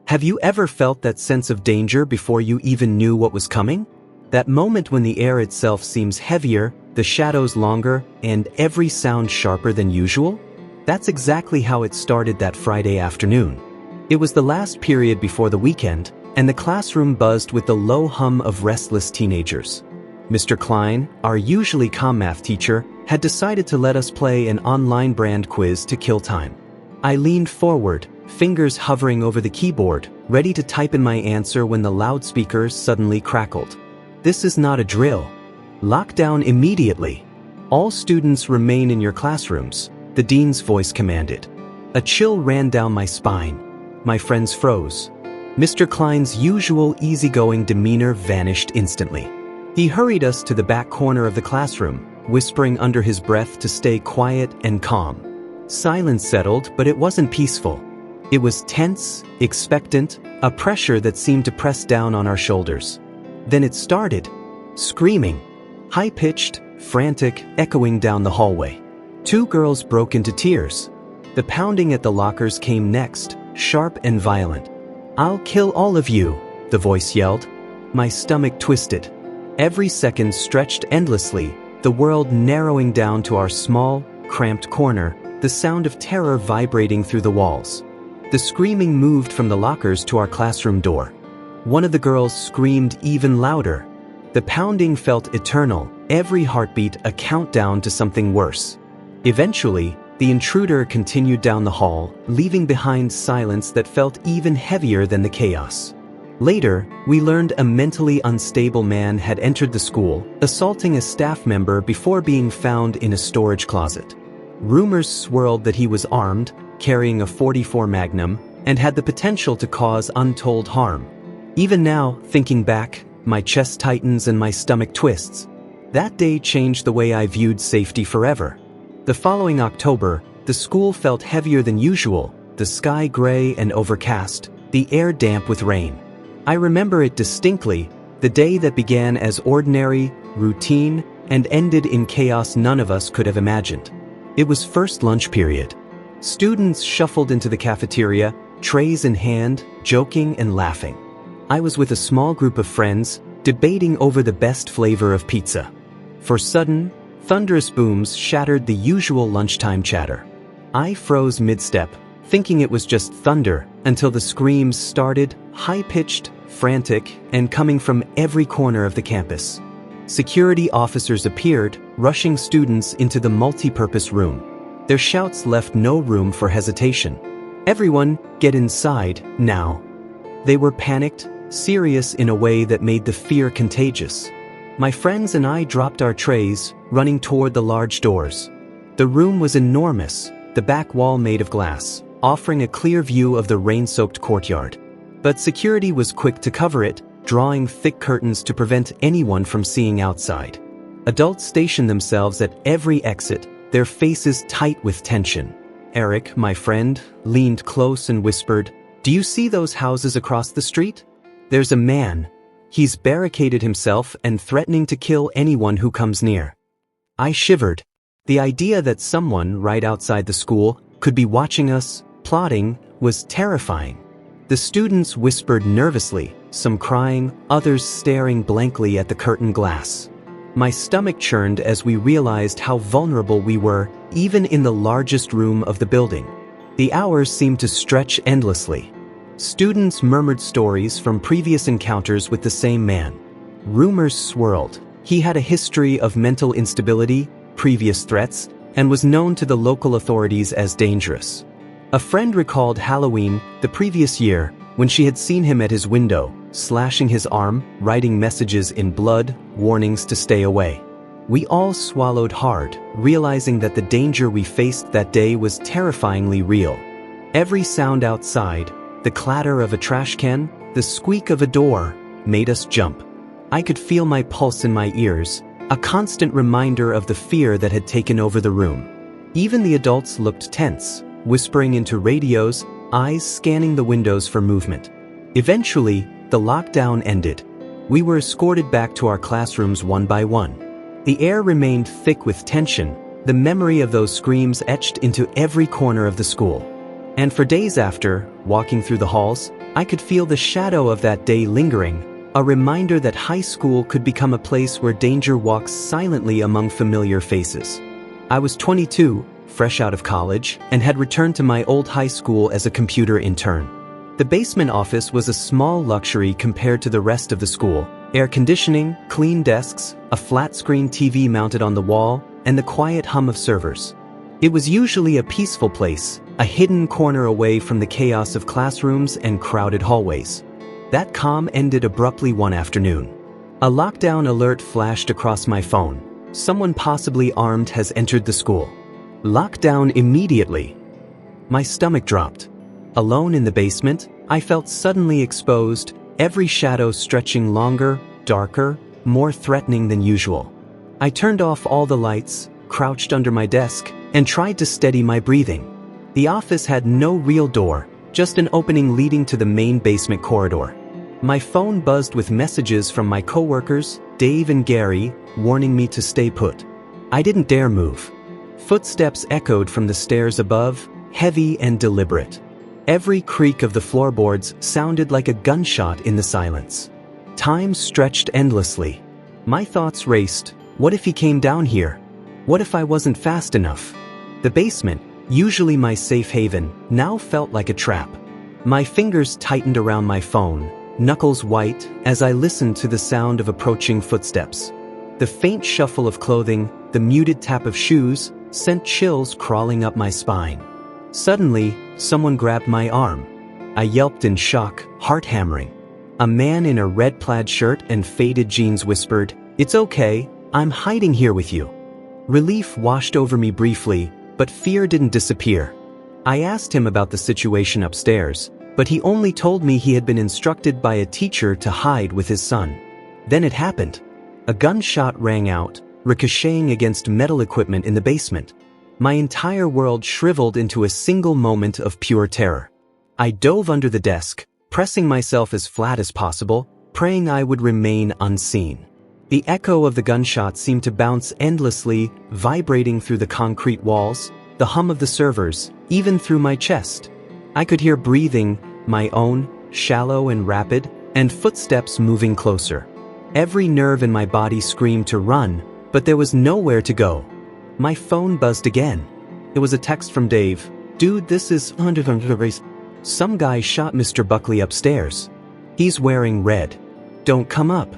Have you ever felt that sense of danger before you even knew what was coming? That moment when the air itself seems heavier, the shadows longer, and every sound sharper than usual? That's exactly how it started that Friday afternoon. It was the last period before the weekend, and the classroom buzzed with the low hum of restless teenagers. Mr. Klein, our usually calm math teacher, had decided to let us play an online brand quiz to kill time. I leaned forward, fingers hovering over the keyboard, ready to type in my answer when the loudspeakers suddenly crackled. This is not a drill. Lock down immediately. All students remain in your classrooms, the dean's voice commanded. A chill ran down my spine. My friends froze. Mr. Klein's usual easygoing demeanor vanished instantly. He hurried us to the back corner of the classroom, whispering under his breath to stay quiet and calm. Silence settled, but it wasn't peaceful. It was tense, expectant, a pressure that seemed to press down on our shoulders. Then it started. Screaming. High-pitched, frantic, echoing down the hallway. 2 girls broke into tears. The pounding at the lockers came next, sharp and violent. "I'll kill all of you," the voice yelled. My stomach twisted. Every second stretched endlessly, the world narrowing down to our small, cramped corner, the sound of terror vibrating through the walls. The screaming moved from the lockers to our classroom door. One of the girls screamed even louder. The pounding felt eternal, every heartbeat a countdown to something worse. Eventually, the intruder continued down the hall, leaving behind silence that felt even heavier than the chaos. Later, we learned a mentally unstable man had entered the school, assaulting a staff member before being found in a storage closet. Rumors swirled that he was armed, carrying a .44 Magnum, and had the potential to cause untold harm. Even now, thinking back, my chest tightens and my stomach twists. That day changed the way I viewed safety forever. The following October, the school felt heavier than usual, the sky gray and overcast, the air damp with rain. I remember it distinctly, the day that began as ordinary, routine, and ended in chaos none of us could have imagined. It was first lunch period. Students shuffled into the cafeteria, trays in hand, joking and laughing. I was with a small group of friends, debating over the best flavor of pizza. For sudden, thunderous booms shattered the usual lunchtime chatter. I froze mid-step, thinking it was just thunder, until the screams started, high-pitched, frantic, and coming from every corner of the campus. Security officers appeared, rushing students into the multi-purpose room. Their shouts left no room for hesitation. "Everyone, get inside, now." They were panicked, serious in a way that made the fear contagious. My friends and I dropped our trays, running toward the large doors. The room was enormous, the back wall made of glass, offering a clear view of the rain-soaked courtyard. But security was quick to cover it, drawing thick curtains to prevent anyone from seeing outside. Adults stationed themselves at every exit, their faces tight with tension. Eric, my friend, leaned close and whispered, "Do you see those houses across the street? There's a man. He's barricaded himself and threatening to kill anyone who comes near." I shivered. The idea that someone right outside the school could be watching us, plotting, was terrifying. The students whispered nervously, some crying, others staring blankly at the curtained glass. My stomach churned as we realized how vulnerable we were, even in the largest room of the building. The hours seemed to stretch endlessly. Students murmured stories from previous encounters with the same man. Rumors swirled. He had a history of mental instability, previous threats, and was known to the local authorities as dangerous. A friend recalled Halloween the previous year when she had seen him at his window, slashing his arm, writing messages in blood, warnings to stay away. We all swallowed hard, realizing that the danger we faced that day was terrifyingly real. Every sound outside, the clatter of a trash can, the squeak of a door, made us jump. I could feel my pulse in my ears, a constant reminder of the fear that had taken over the room. Even the adults looked tense, whispering into radios, eyes scanning the windows for movement. Eventually, the lockdown ended. We were escorted back to our classrooms one by one. The air remained thick with tension, the memory of those screams etched into every corner of the school. And for days after, walking through the halls, I could feel the shadow of that day lingering, a reminder that high school could become a place where danger walks silently among familiar faces. I was 22, fresh out of college, and had returned to my old high school as a computer intern. The basement office was a small luxury compared to the rest of the school. Air conditioning, clean desks, a flat-screen TV mounted on the wall, and the quiet hum of servers. It was usually a peaceful place, a hidden corner away from the chaos of classrooms and crowded hallways. That calm ended abruptly one afternoon. A lockdown alert flashed across my phone. Someone possibly armed has entered the school. Lockdown immediately. My stomach dropped. Alone in the basement, I felt suddenly exposed, every shadow stretching longer, darker, more threatening than usual. I turned off all the lights, crouched under my desk, and tried to steady my breathing. The office had no real door, just an opening leading to the main basement corridor. My phone buzzed with messages from my coworkers, Dave and Gary, warning me to stay put. I didn't dare move. Footsteps echoed from the stairs above, heavy and deliberate. Every creak of the floorboards sounded like a gunshot in the silence. Time stretched endlessly. My thoughts raced. What if he came down here? What if I wasn't fast enough? The basement, usually my safe haven, now felt like a trap. My fingers tightened around my phone, knuckles white, as I listened to the sound of approaching footsteps. The faint shuffle of clothing, the muted tap of shoes, sent chills crawling up my spine. Suddenly, someone grabbed my arm. I yelped in shock, heart hammering. A man in a red plaid shirt and faded jeans whispered, "It's okay, I'm hiding here with you." Relief washed over me briefly, but fear didn't disappear. I asked him about the situation upstairs, but he only told me he had been instructed by a teacher to hide with his son. Then it happened. A gunshot rang out, ricocheting against metal equipment in the basement. My entire world shriveled into a single moment of pure terror. I dove under the desk, pressing myself as flat as possible, praying I would remain unseen. The echo of the gunshot seemed to bounce endlessly, vibrating through the concrete walls, the hum of the servers, even through my chest. I could hear breathing, my own, shallow and rapid, and footsteps moving closer. Every nerve in my body screamed to run, but there was nowhere to go. My phone buzzed again. It was a text from Dave. "Dude, this is some guy shot Mr. Buckley upstairs. He's wearing red. Don't come up."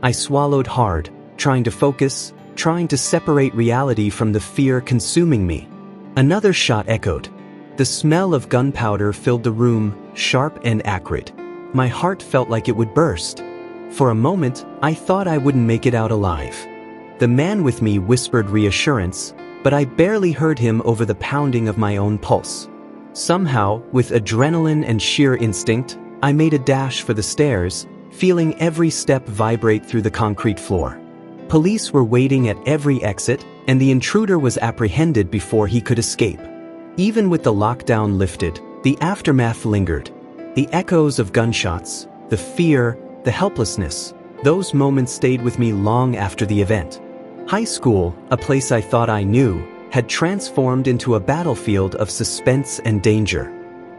I swallowed hard, trying to focus, trying to separate reality from the fear consuming me. Another shot echoed. The smell of gunpowder filled the room, sharp and acrid. My heart felt like it would burst. For a moment, I thought I wouldn't make it out alive. The man with me whispered reassurance, but I barely heard him over the pounding of my own pulse. Somehow, with adrenaline and sheer instinct, I made a dash for the stairs, feeling every step vibrate through the concrete floor. Police were waiting at every exit, and the intruder was apprehended before he could escape. Even with the lockdown lifted, the aftermath lingered. The echoes of gunshots, the fear, the helplessness, those moments stayed with me long after the event. High school, a place I thought I knew, had transformed into a battlefield of suspense and danger.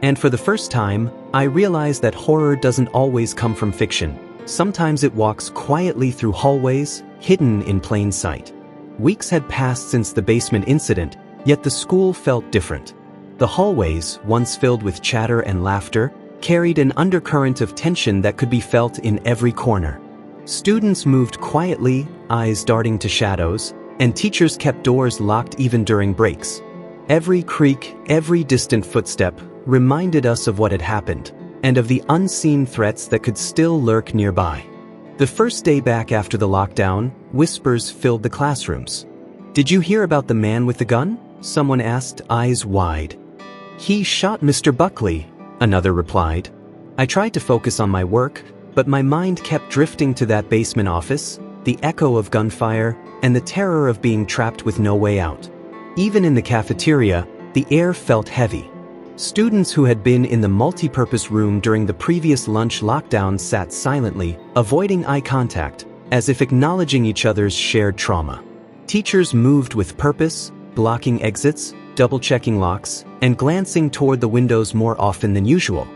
And for the first time, I realized that horror doesn't always come from fiction. Sometimes it walks quietly through hallways, hidden in plain sight. Weeks had passed since the basement incident, yet the school felt different. The hallways, once filled with chatter and laughter, carried an undercurrent of tension that could be felt in every corner. Students moved quietly, eyes darting to shadows, and teachers kept doors locked even during breaks. Every creak, every distant footstep reminded us of what had happened, and of the unseen threats that could still lurk nearby. The first day back after the lockdown, whispers filled the classrooms. "Did you hear about the man with the gun?" someone asked, eyes wide. "He shot Mr. Buckley," another replied. I tried to focus on my work, but my mind kept drifting to that basement office, the echo of gunfire, and the terror of being trapped with no way out. Even in the cafeteria, the air felt heavy. Students who had been in the multi-purpose room during the previous lunch lockdown sat silently, avoiding eye contact, as if acknowledging each other's shared trauma. Teachers moved with purpose, blocking exits, double-checking locks, and glancing toward the windows more often than usual.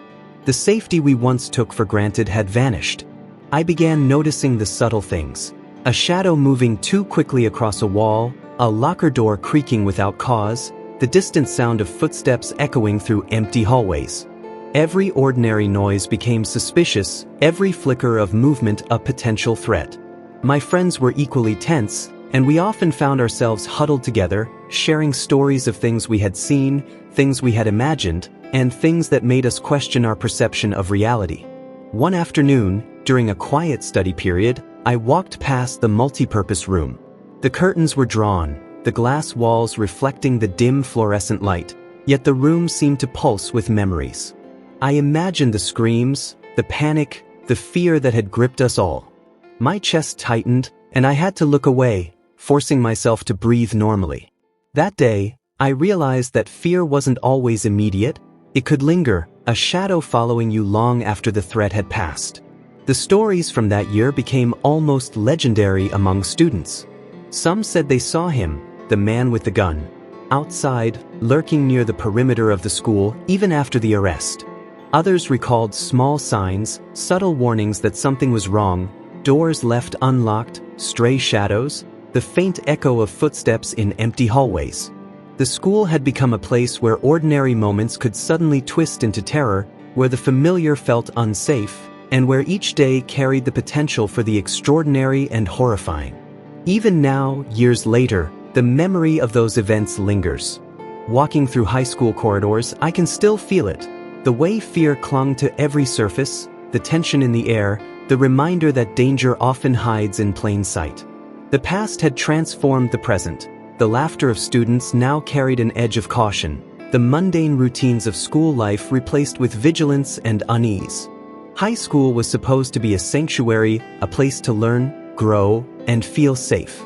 The safety we once took for granted had vanished. I began noticing the subtle things. A shadow moving too quickly across a wall, a locker door creaking without cause, the distant sound of footsteps echoing through empty hallways. Every ordinary noise became suspicious, every flicker of movement a potential threat. My friends were equally tense, and we often found ourselves huddled together, sharing stories of things we had seen, things we had imagined, and things that made us question our perception of reality. One afternoon, during a quiet study period, I walked past the multipurpose room. The curtains were drawn, the glass walls reflecting the dim fluorescent light, yet the room seemed to pulse with memories. I imagined the screams, the panic, the fear that had gripped us all. My chest tightened, and I had to look away, forcing myself to breathe normally. That day, I realized that fear wasn't always immediate. It could linger, a shadow following you long after the threat had passed. The stories from that year became almost legendary among students. Some said they saw him, the man with the gun, outside, lurking near the perimeter of the school even after the arrest. Others recalled small signs, subtle warnings that something was wrong, doors left unlocked, stray shadows, the faint echo of footsteps in empty hallways. The school had become a place where ordinary moments could suddenly twist into terror, where the familiar felt unsafe, and where each day carried the potential for the extraordinary and horrifying. Even now, years later, the memory of those events lingers. Walking through high school corridors, I can still feel it. The way fear clung to every surface, the tension in the air, the reminder that danger often hides in plain sight. The past had transformed the present. The laughter of students now carried an edge of caution, the mundane routines of school life replaced with vigilance and unease. High school was supposed to be a sanctuary, a place to learn, grow, and feel safe.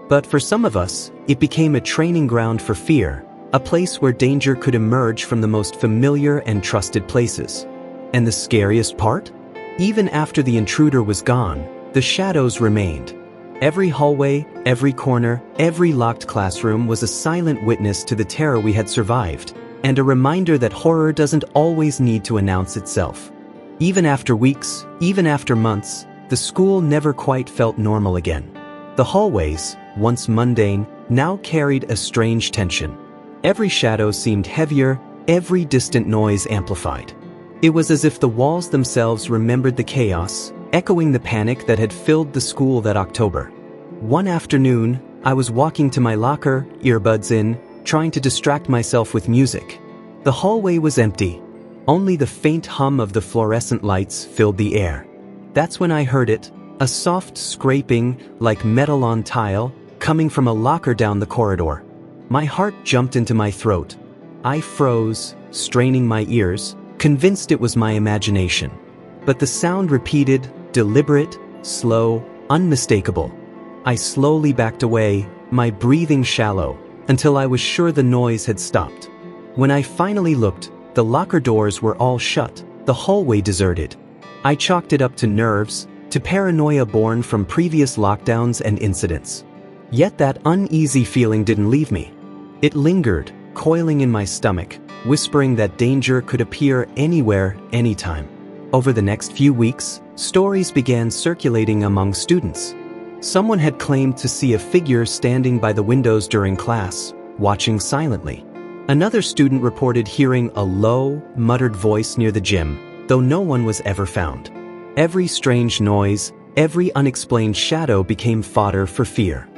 But for some of us, it became a training ground for fear, a place where danger could emerge from the most familiar and trusted places. And the scariest part? Even after the intruder was gone, the shadows remained. Every hallway, every corner, every locked classroom was a silent witness to the terror we had survived, and a reminder that horror doesn't always need to announce itself. Even after weeks, even after months, the school never quite felt normal again. The hallways, once mundane, now carried a strange tension. Every shadow seemed heavier, every distant noise amplified. It was as if the walls themselves remembered the chaos, echoing the panic that had filled the school that October. One afternoon, I was walking to my locker, earbuds in, trying to distract myself with music. The hallway was empty. Only the faint hum of the fluorescent lights filled the air. That's when I heard it, a soft scraping, like metal on tile, coming from a locker down the corridor. My heart jumped into my throat. I froze, straining my ears, convinced it was my imagination. But the sound repeated, deliberate, slow, unmistakable. I slowly backed away, my breathing shallow, until I was sure the noise had stopped. When I finally looked, the locker doors were all shut, the hallway deserted. I chalked it up to nerves, to paranoia born from previous lockdowns and incidents. Yet that uneasy feeling didn't leave me. It lingered, coiling in my stomach, whispering that danger could appear anywhere, anytime. Over the next few weeks, stories began circulating among students. Someone had claimed to see a figure standing by the windows during class, watching silently. Another student reported hearing a low, muttered voice near the gym, though no one was ever found. Every strange noise, every unexplained shadow became fodder for fear.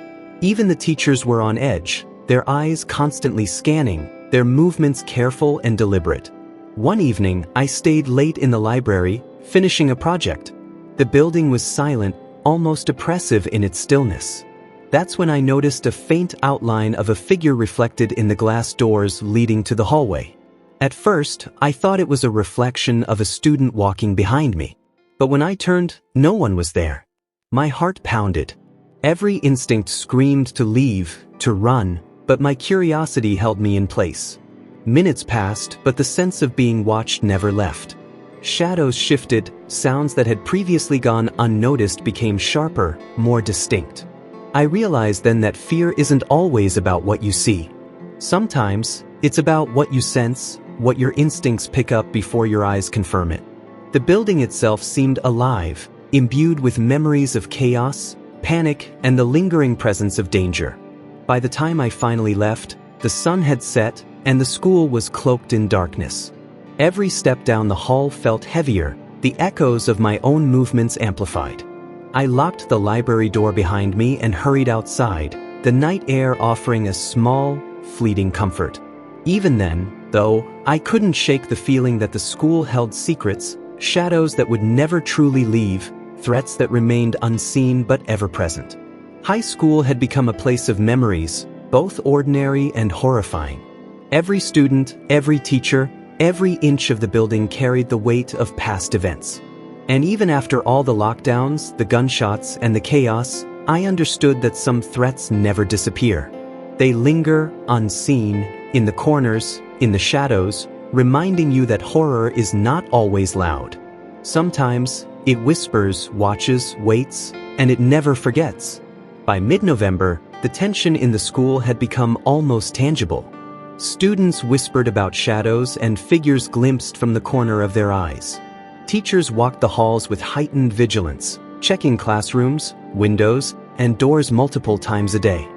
Even the teachers were on edge, their eyes constantly scanning, their movements careful and deliberate. One evening, I stayed late in the library, finishing a project. The building was silent, almost oppressive in its stillness. That's when I noticed a faint outline of a figure reflected in the glass doors leading to the hallway. At first, I thought it was a reflection of a student walking behind me. But when I turned, no one was there. My heart pounded. Every instinct screamed to leave, to run, but my curiosity held me in place. Minutes passed, but the sense of being watched never left. Shadows shifted, sounds that had previously gone unnoticed became sharper, more distinct. I realized then that fear isn't always about what you see. Sometimes, it's about what you sense, what your instincts pick up before your eyes confirm it. The building itself seemed alive, imbued with memories of chaos, panic, and the lingering presence of danger. By the time I finally left, the sun had set, and the school was cloaked in darkness. Every step down the hall felt heavier, the echoes of my own movements amplified. I locked the library door behind me and hurried outside, the night air offering a small, fleeting comfort. Even then, though, I couldn't shake the feeling that the school held secrets, shadows that would never truly leave, threats that remained unseen but ever-present. High school had become a place of memories, both ordinary and horrifying. Every student, every teacher, every inch of the building carried the weight of past events. And even after all the lockdowns, the gunshots, and the chaos, I understood that some threats never disappear. They linger, unseen, in the corners, in the shadows, reminding you that horror is not always loud. Sometimes, it whispers, watches, waits, and it never forgets. By mid-November, the tension in the school had become almost tangible. Students whispered about shadows and figures glimpsed from the corner of their eyes. Teachers walked the halls with heightened vigilance, checking classrooms, windows, and doors multiple times a day.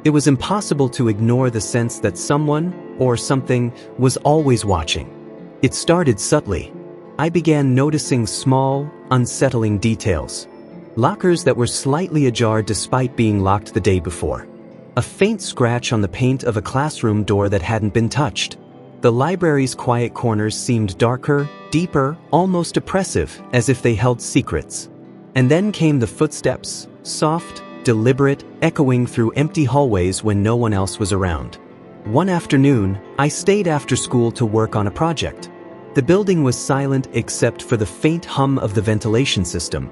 It was impossible to ignore the sense that someone, or something, was always watching. It started subtly. I began noticing small, unsettling details. Lockers that were slightly ajar despite being locked the day before. A faint scratch on the paint of a classroom door that hadn't been touched. The library's quiet corners seemed darker, deeper, almost oppressive, as if they held secrets. And then came the footsteps, soft, deliberate, echoing through empty hallways when no one else was around. One afternoon, I stayed after school to work on a project. The building was silent except for the faint hum of the ventilation system.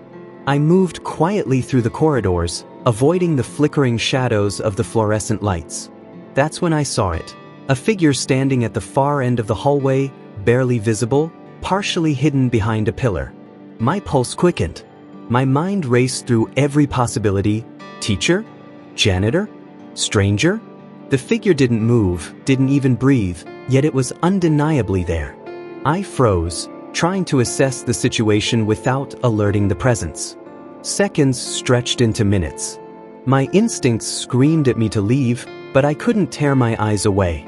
I moved quietly through the corridors, avoiding the flickering shadows of the fluorescent lights. That's when I saw it. A figure standing at the far end of the hallway, barely visible, partially hidden behind a pillar. My pulse quickened. My mind raced through every possibility. Teacher? Janitor? Stranger? The figure didn't move, didn't even breathe, yet it was undeniably there. I froze, trying to assess the situation without alerting the presence. Seconds stretched into minutes. My instincts screamed at me to leave, but I couldn't tear my eyes away.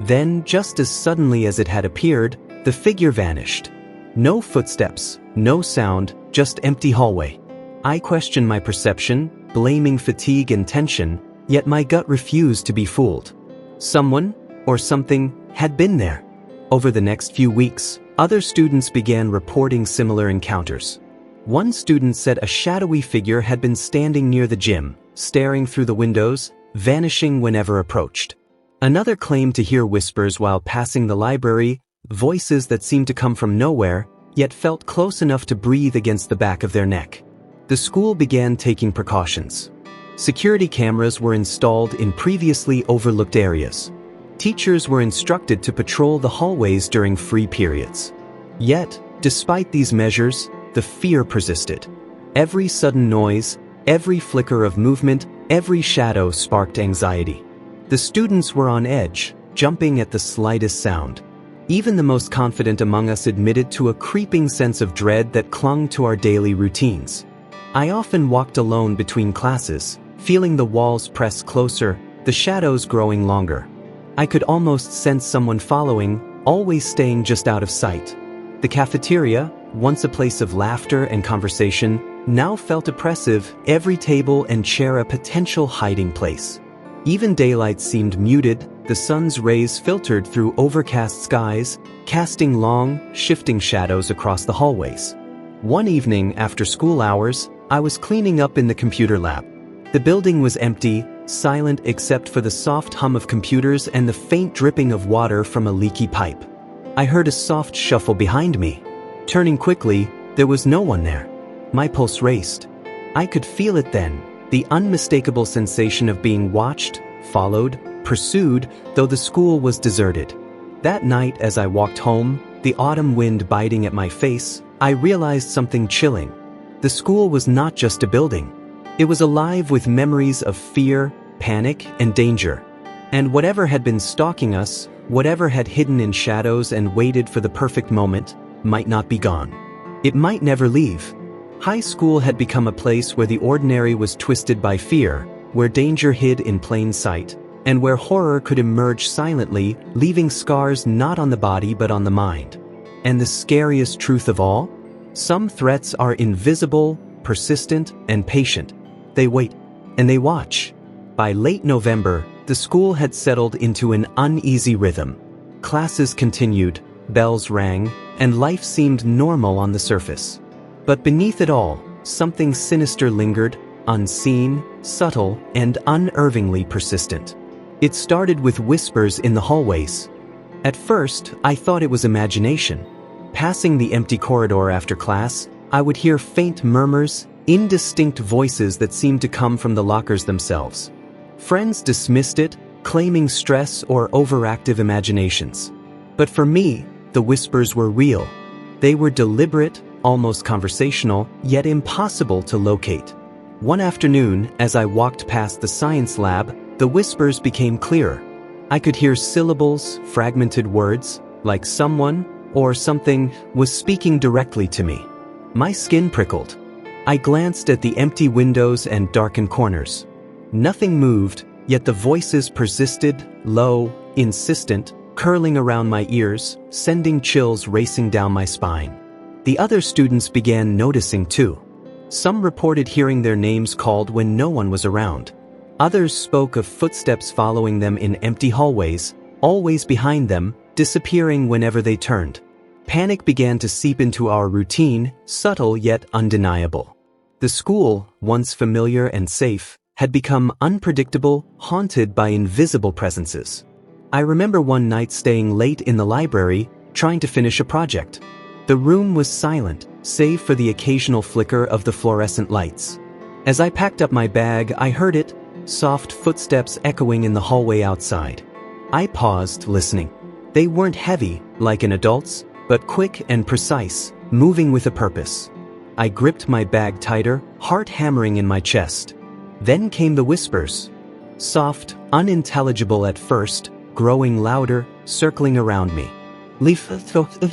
Then, just as suddenly as it had appeared, the figure vanished. No footsteps, no sound, just empty hallway. I questioned my perception, blaming fatigue and tension, yet my gut refused to be fooled. Someone, or something, had been there. Over the next few weeks, other students began reporting similar encounters. One student said a shadowy figure had been standing near the gym, staring through the windows, vanishing whenever approached. Another claimed to hear whispers while passing the library, voices that seemed to come from nowhere, yet felt close enough to breathe against the back of their neck. The school began taking precautions. Security cameras were installed in previously overlooked areas. Teachers were instructed to patrol the hallways during free periods. Yet, despite these measures, the fear persisted. Every sudden noise, every flicker of movement, every shadow sparked anxiety. The students were on edge, jumping at the slightest sound. Even the most confident among us admitted to a creeping sense of dread that clung to our daily routines. I often walked alone between classes, feeling the walls press closer, the shadows growing longer. I could almost sense someone following, always staying just out of sight. The cafeteria, once a place of laughter and conversation, now felt oppressive, every table and chair a potential hiding place. Even daylight seemed muted, the sun's rays filtered through overcast skies, casting long, shifting shadows across the hallways. One evening after school hours, I was cleaning up in the computer lab. The building was empty, silent except for the soft hum of computers and the faint dripping of water from a leaky pipe. I heard a soft shuffle behind me. Turning quickly, there was no one there. My pulse raced. I could feel it then, the unmistakable sensation of being watched, followed, pursued, though the school was deserted. That night as I walked home, the autumn wind biting at my face, I realized something chilling. The school was not just a building. It was alive with memories of fear, panic, and danger. And whatever had been stalking us, whatever had hidden in shadows and waited for the perfect moment, might not be gone. It might never leave. High school had become a place where the ordinary was twisted by fear, where danger hid in plain sight, and where horror could emerge silently, leaving scars not on the body but on the mind. And the scariest truth of all? Some threats are invisible, persistent, and patient. They wait, and they watch. By late November, the school had settled into an uneasy rhythm. Classes continued, bells rang, and life seemed normal on the surface. But beneath it all, something sinister lingered, unseen, subtle, and unervingly persistent. It started with whispers in the hallways. At first, I thought it was imagination. Passing the empty corridor after class, I would hear faint murmurs, indistinct voices that seemed to come from the lockers themselves. Friends dismissed it, claiming stress or overactive imaginations. But for me, the whispers were real. They were deliberate, almost conversational, yet impossible to locate. One afternoon, as I walked past the science lab, the whispers became clearer. I could hear syllables, fragmented words, like someone or something was speaking directly to me. My skin prickled. I glanced at the empty windows and darkened corners. Nothing moved, yet the voices persisted, low, insistent, curling around my ears, sending chills racing down my spine. The other students began noticing too. Some reported hearing their names called when no one was around. Others spoke of footsteps following them in empty hallways, always behind them, disappearing whenever they turned. Panic began to seep into our routine, subtle yet undeniable. The school, once familiar and safe, had become unpredictable, haunted by invisible presences. I remember one night staying late in the library, trying to finish a project. The room was silent, save for the occasional flicker of the fluorescent lights. As I packed up my bag, I heard it, soft footsteps echoing in the hallway outside. I paused, listening. They weren't heavy, like an adult's, but quick and precise, moving with a purpose. I gripped my bag tighter, heart hammering in my chest. Then came the whispers. Soft, unintelligible at first, growing louder, circling around me.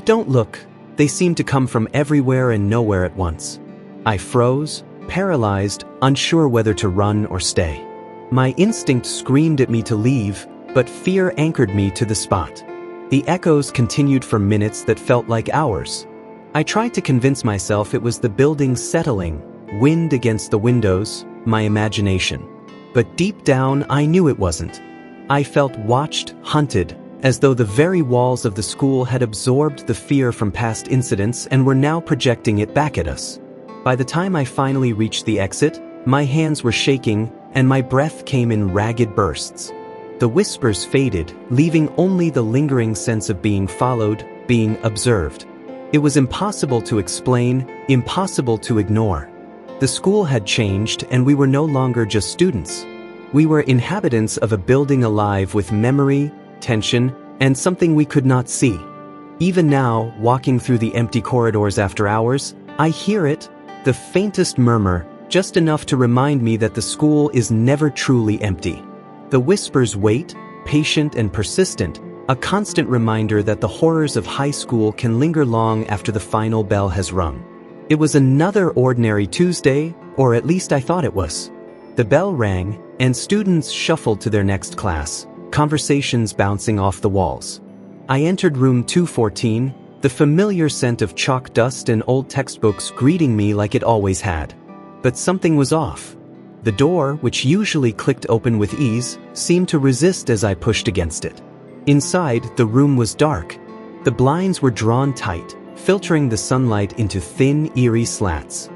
Don't look. They seemed to come from everywhere and nowhere at once. I froze, paralyzed, unsure whether to run or stay. My instinct screamed at me to leave, but fear anchored me to the spot. The echoes continued for minutes that felt like hours. I tried to convince myself it was the building settling, wind against the windows, my imagination. But deep down, I knew it wasn't. I felt watched, hunted, as though the very walls of the school had absorbed the fear from past incidents and were now projecting it back at us. By the time I finally reached the exit, my hands were shaking and my breath came in ragged bursts. The whispers faded, leaving only the lingering sense of being followed, being observed. It was impossible to explain, impossible to ignore. The school had changed and we were no longer just students. We were inhabitants of a building alive with memory, tension, and something we could not see. Even now, walking through the empty corridors after hours, I hear it, the faintest murmur, just enough to remind me that the school is never truly empty. The whispers wait, patient and persistent, a constant reminder that the horrors of high school can linger long after the final bell has rung. It was another ordinary Tuesday, or at least I thought it was. The bell rang, and students shuffled to their next class, conversations bouncing off the walls. I entered room 214, the familiar scent of chalk dust and old textbooks greeting me like it always had. But something was off. The door, which usually clicked open with ease, seemed to resist as I pushed against it. Inside, the room was dark. The blinds were drawn tight, filtering the sunlight into thin, eerie slats.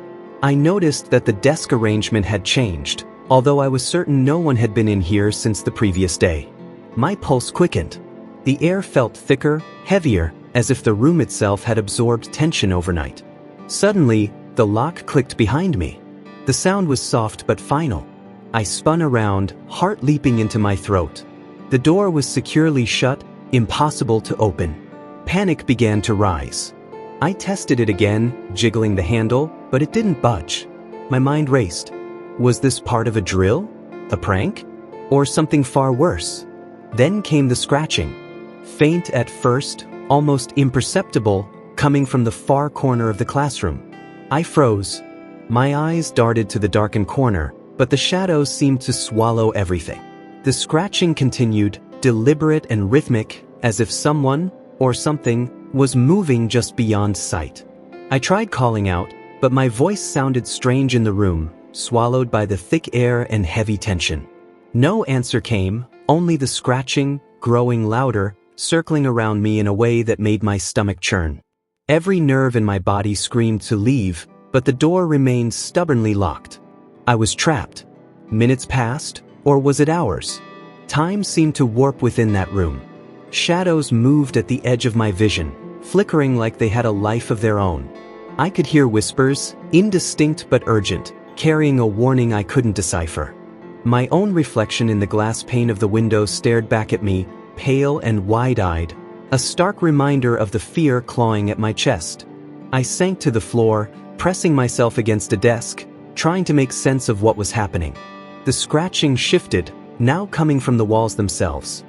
I noticed that the desk arrangement had changed, although I was certain no one had been in here since the previous day. My pulse quickened. The air felt thicker, heavier, as if the room itself had absorbed tension overnight. Suddenly, the lock clicked behind me. The sound was soft but final. I spun around, heart leaping into my throat. The door was securely shut, impossible to open. Panic began to rise. I tested it again, jiggling the handle, but it didn't budge. My mind raced. Was this part of a drill? A prank? Or something far worse? Then came the scratching. Faint at first, almost imperceptible, coming from the far corner of the classroom. I froze. My eyes darted to the darkened corner, but the shadows seemed to swallow everything. The scratching continued, deliberate and rhythmic, as if someone, or something, was moving just beyond sight. I tried calling out, but my voice sounded strange in the room, swallowed by the thick air and heavy tension. No answer came, only the scratching, growing louder, circling around me in a way that made my stomach churn. Every nerve in my body screamed to leave, but the door remained stubbornly locked. I was trapped. Minutes passed, or was it hours? Time seemed to warp within that room. Shadows moved at the edge of my vision, flickering like they had a life of their own. I could hear whispers, indistinct but urgent, carrying a warning I couldn't decipher. My own reflection in the glass pane of the window stared back at me, pale and wide-eyed, a stark reminder of the fear clawing at my chest. I sank to the floor, pressing myself against a desk, trying to make sense of what was happening. The scratching shifted, now coming from the walls themselves.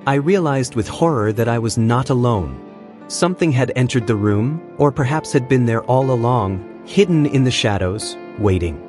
I realized with horror that I was not alone. Something had entered the room, or perhaps had been there all along, hidden in the shadows, waiting.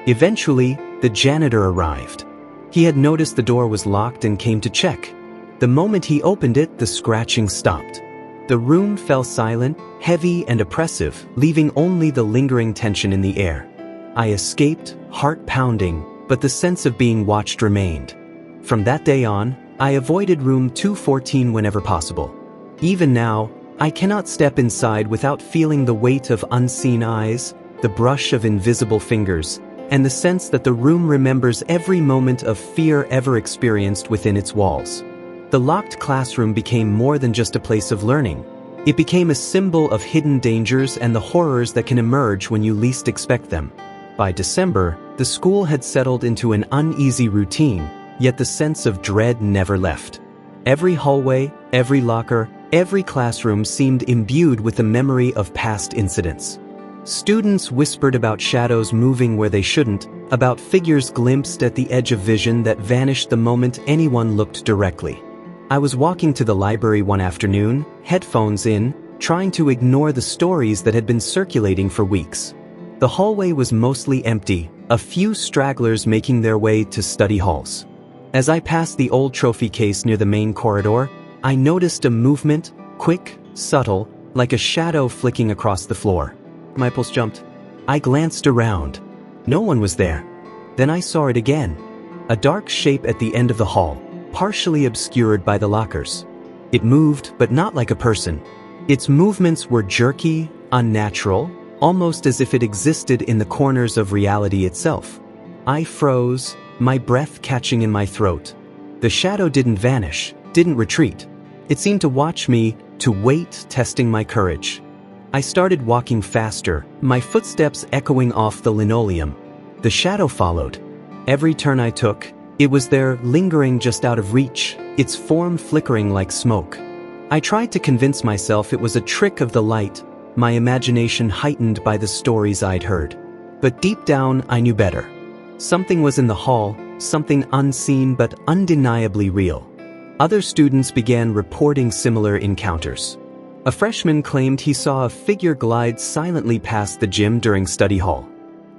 Eventually, the janitor arrived. He had noticed the door was locked and came to check. The moment he opened it, the scratching stopped. The room fell silent, heavy and oppressive, leaving only the lingering tension in the air. I escaped, heart pounding, but the sense of being watched remained. From that day on, I avoided room 214 whenever possible. Even now, I cannot step inside without feeling the weight of unseen eyes, the brush of invisible fingers, and the sense that the room remembers every moment of fear ever experienced within its walls. The locked classroom became more than just a place of learning. It became a symbol of hidden dangers and the horrors that can emerge when you least expect them. By December, the school had settled into an uneasy routine, yet the sense of dread never left. Every hallway, every locker, every classroom seemed imbued with the memory of past incidents. Students whispered about shadows moving where they shouldn't, about figures glimpsed at the edge of vision that vanished the moment anyone looked directly. I was walking to the library one afternoon, headphones in, trying to ignore the stories that had been circulating for weeks. The hallway was mostly empty, a few stragglers making their way to study halls. As I passed the old trophy case near the main corridor, I noticed a movement, quick, subtle, like a shadow flicking across the floor. My pulse jumped. I glanced around. No one was there. Then I saw it again. A dark shape at the end of the hall, partially obscured by the lockers. It moved, but not like a person. Its movements were jerky, unnatural, almost as if it existed in the corners of reality itself. I froze, my breath catching in my throat. The shadow didn't vanish, didn't retreat. It seemed to watch me, to wait, testing my courage. I started walking faster, my footsteps echoing off the linoleum. The shadow followed. Every turn I took, it was there, lingering just out of reach, its form flickering like smoke. I tried to convince myself it was a trick of the light, my imagination heightened by the stories I'd heard. But deep down, I knew better. Something was in the hall, something unseen but undeniably real. Other students began reporting similar encounters. A freshman claimed he saw a figure glide silently past the gym during study hall.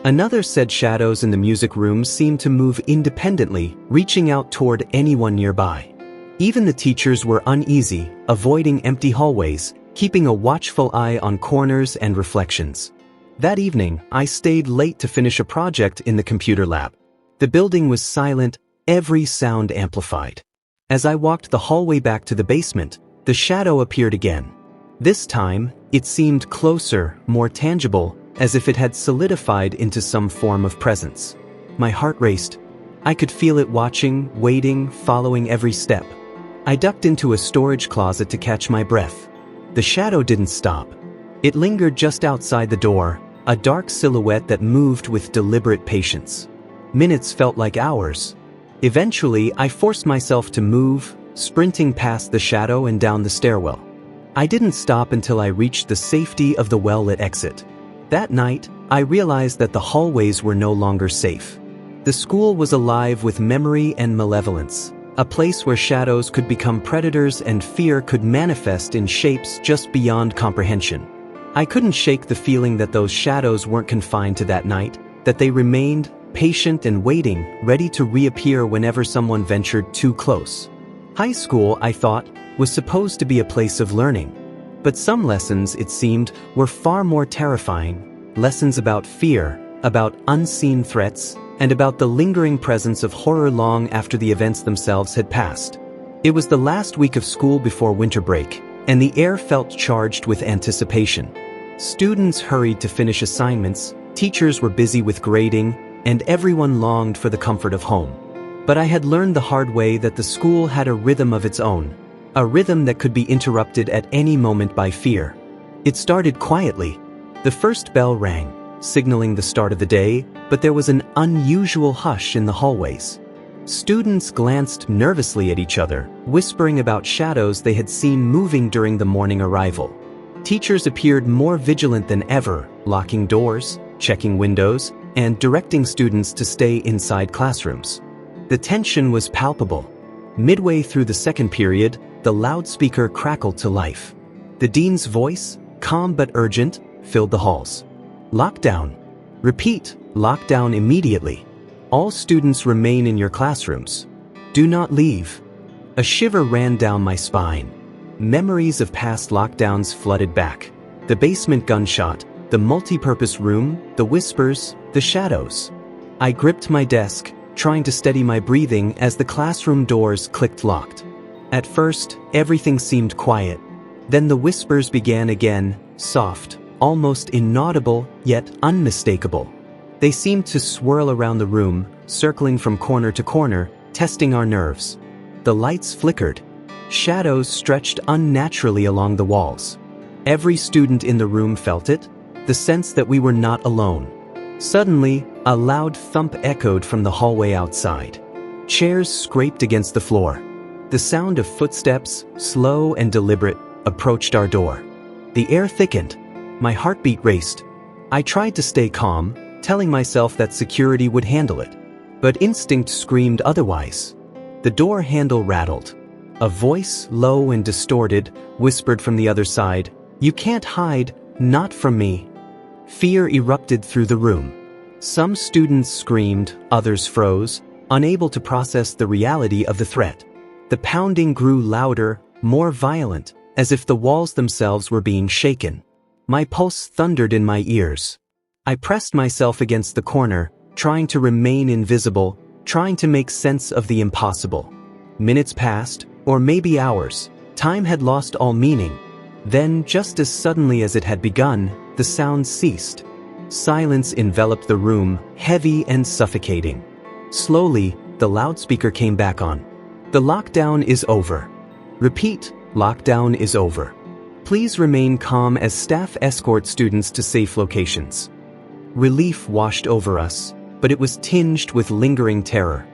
Another said shadows in the music room seemed to move independently, reaching out toward anyone nearby. Even the teachers were uneasy, avoiding empty hallways, keeping a watchful eye on corners and reflections. That evening, I stayed late to finish a project in the computer lab. The building was silent, every sound amplified. As I walked the hallway back to the basement, the shadow appeared again. This time, it seemed closer, more tangible, as if it had solidified into some form of presence. My heart raced. I could feel it watching, waiting, following every step. I ducked into a storage closet to catch my breath. The shadow didn't stop. It lingered just outside the door, a dark silhouette that moved with deliberate patience. Minutes felt like hours. Eventually, I forced myself to move, sprinting past the shadow and down the stairwell. I didn't stop until I reached the safety of the well-lit exit. That night, I realized that the hallways were no longer safe. The school was alive with memory and malevolence. A place where shadows could become predators and fear could manifest in shapes just beyond comprehension. I couldn't shake the feeling that those shadows weren't confined to that night, that they remained, patient and waiting, ready to reappear whenever someone ventured too close. High school, I thought, was supposed to be a place of learning. But some lessons, it seemed, were far more terrifying. Lessons about fear, about unseen threats, and about the lingering presence of horror long after the events themselves had passed. It was the last week of school before winter break, and the air felt charged with anticipation. Students hurried to finish assignments, teachers were busy with grading, and everyone longed for the comfort of home. But I had learned the hard way that the school had a rhythm of its own, a rhythm that could be interrupted at any moment by fear. It started quietly. The first bell rang, signaling the start of the day, but there was an unusual hush in the hallways. Students glanced nervously at each other, whispering about shadows they had seen moving during the morning arrival. Teachers appeared more vigilant than ever, locking doors, checking windows, and directing students to stay inside classrooms. The tension was palpable. Midway through the second period, the loudspeaker crackled to life. The dean's voice, calm but urgent, filled the halls. Lockdown. Repeat, lockdown immediately. All students remain in your classrooms. Do not leave. A shiver ran down my spine. Memories of past lockdowns flooded back. The basement gunshot, the multi-purpose room, the whispers, the shadows. I gripped my desk, trying to steady my breathing as the classroom doors clicked locked. At first, everything seemed quiet. Then the whispers began again, soft, almost inaudible, yet unmistakable. They seemed to swirl around the room, circling from corner to corner, testing our nerves. The lights flickered. Shadows stretched unnaturally along the walls. Every student in the room felt it, the sense that we were not alone. Suddenly, a loud thump echoed from the hallway outside. Chairs scraped against the floor. The sound of footsteps, slow and deliberate, approached our door. The air thickened. My heartbeat raced. I tried to stay calm, telling myself that security would handle it. But instinct screamed otherwise. The door handle rattled. A voice, low and distorted, whispered from the other side, "You can't hide, not from me." Fear erupted through the room. Some students screamed, others froze, unable to process the reality of the threat. The pounding grew louder, more violent, as if the walls themselves were being shaken. My pulse thundered in my ears. I pressed myself against the corner, trying to remain invisible, trying to make sense of the impossible. Minutes passed, or maybe hours. Time had lost all meaning. Then, just as suddenly as it had begun, the sound ceased. Silence enveloped the room, heavy and suffocating. Slowly, the loudspeaker came back on. "The lockdown is over. Repeat, lockdown is over. Please remain calm as staff escort students to safe locations." Relief washed over us, but it was tinged with lingering terror.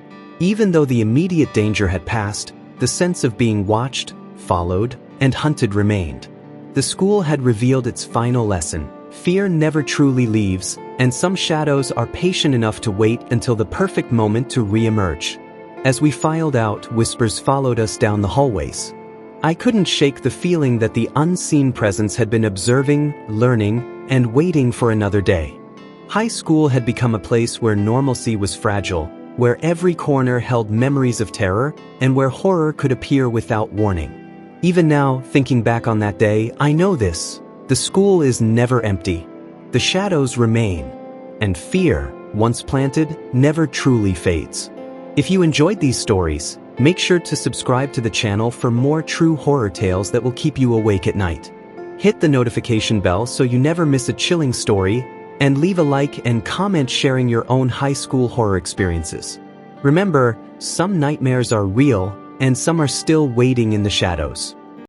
Even though the immediate danger had passed, the sense of being watched, followed, and hunted remained. The school had revealed its final lesson. Fear never truly leaves, and some shadows are patient enough to wait until the perfect moment to re-emerge. As we filed out, whispers followed us down the hallways. I couldn't shake the feeling that the unseen presence had been observing, learning, and waiting for another day. High school had become a place where normalcy was fragile, where every corner held memories of terror, and where horror could appear without warning. Even now, thinking back on that day, I know this. The school is never empty. The shadows remain. And fear, once planted, never truly fades. If you enjoyed these stories, make sure to subscribe to the channel for more true horror tales that will keep you awake at night. Hit the notification bell so you never miss a chilling story, and leave a like and comment sharing your own high school horror experiences. Remember, some nightmares are real, and some are still waiting in the shadows.